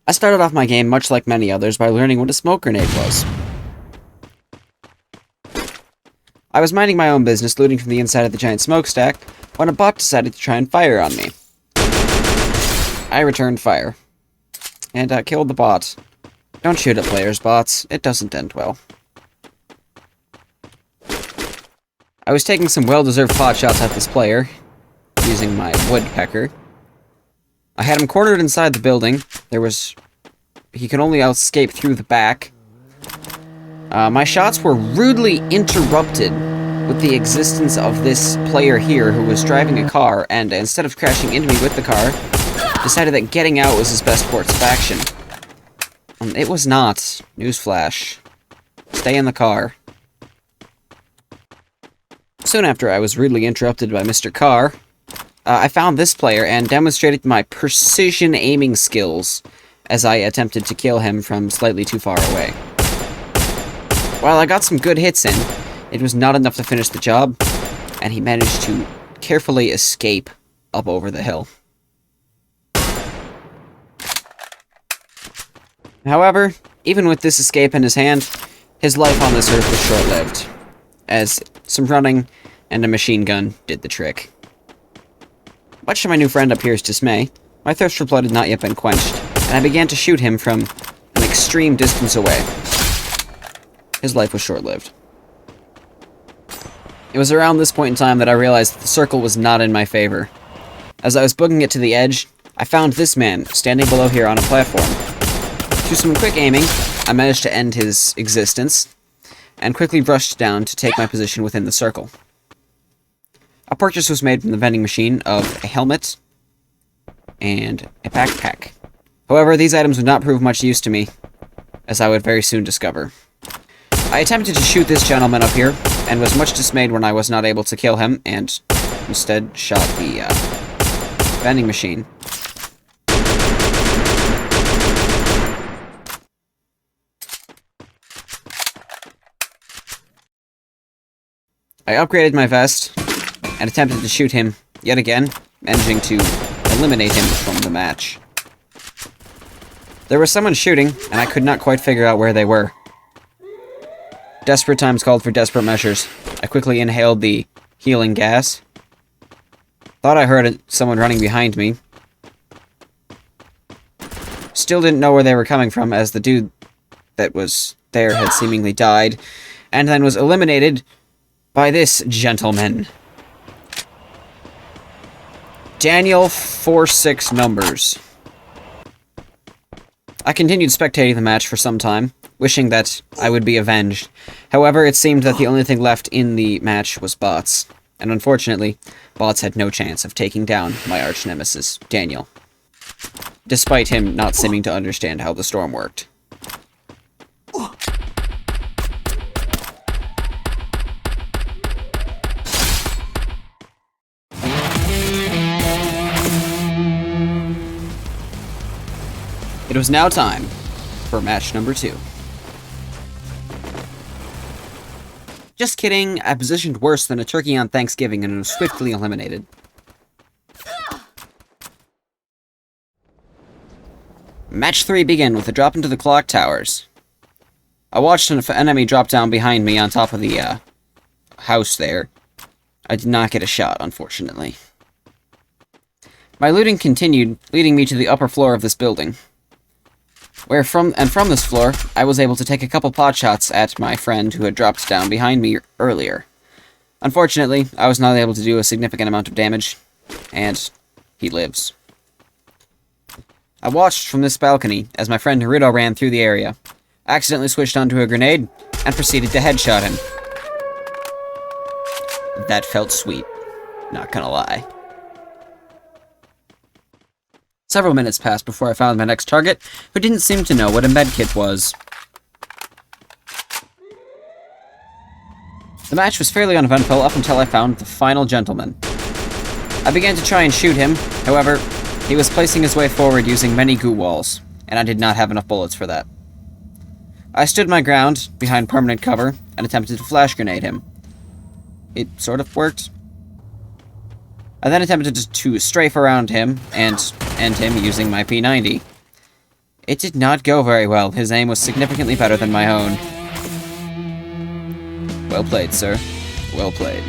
I started off my game much like many others by learning what a smoke grenade was. I was minding my own business, looting from the inside of the giant smokestack, when a bot decided to try and fire on me. I returned fire, and killed the bot. Don't shoot at players, bots. It doesn't end well. I was taking some well-deserved pot shots at this player, using my woodpecker. I had him cornered inside the building. He could only escape through the back. My shots were rudely interrupted with the existence of this player here who was driving a car, and instead of crashing into me with the car, decided that getting out was his best course of action. It was not. Newsflash. Stay in the car. Soon after I was rudely interrupted by Mr. Carr, I found this player and demonstrated my precision aiming skills as I attempted to kill him from slightly too far away. While I got some good hits in, it was not enough to finish the job, and he managed to carefully escape up over the hill. However, even with this escape in his hand, his life on this earth was short-lived, as some running and a machine gun did the trick. Much to my new friend up here's dismay, my thirst for blood had not yet been quenched, and I began to shoot him from an extreme distance away. His life was short-lived. It was around this point in time that I realized that the circle was not in my favor. As I was booking it to the edge, I found this man standing below here on a platform. Through some quick aiming, I managed to end his existence, and quickly rushed down to take my position within the circle. A purchase was made from the vending machine of a helmet and a backpack. However, these items would not prove much use to me, as I would very soon discover. I attempted to shoot this gentleman up here, and was much dismayed when I was not able to kill him, and instead shot the vending machine. I upgraded my vest, and attempted to shoot him yet again, managing to eliminate him from the match. There was someone shooting, and I could not quite figure out where they were. Desperate times called for desperate measures. I quickly inhaled the healing gas. Thought I heard someone running behind me. Still didn't know where they were coming from, as the dude that was there had seemingly died, and then was eliminated by this gentleman. Daniel 46 numbers. I continued spectating the match for some time, wishing that I would be avenged. However, it seemed that the only thing left in the match was bots, and unfortunately, bots had no chance of taking down my arch-nemesis, Daniel, despite him not seeming to understand how the storm worked. It was now time for match number 2. Just kidding, I positioned worse than a turkey on Thanksgiving and was swiftly eliminated. Match 3 began with a drop into the clock towers. I watched an enemy drop down behind me on top of the house there. I did not get a shot, unfortunately. My looting continued, leading me to the upper floor of this building. From this floor, I was able to take a couple pot shots at my friend who had dropped down behind me earlier. Unfortunately, I was not able to do a significant amount of damage, and he lives. I watched from this balcony as my friend Naruto ran through the area, accidentally switched onto a grenade, and proceeded to headshot him. That felt sweet, not gonna lie. Several minutes passed before I found my next target, who didn't seem to know what a medkit was. The match was fairly uneventful up until I found the final gentleman. I began to try and shoot him, however, he was placing his way forward using many goo walls, and I did not have enough bullets for that. I stood my ground, behind permanent cover, and attempted to flash grenade him. It sort of worked. I then attempted to strafe around him and end him using my P90. It did not go very well. His aim was significantly better than my own. Well played, sir. Well played.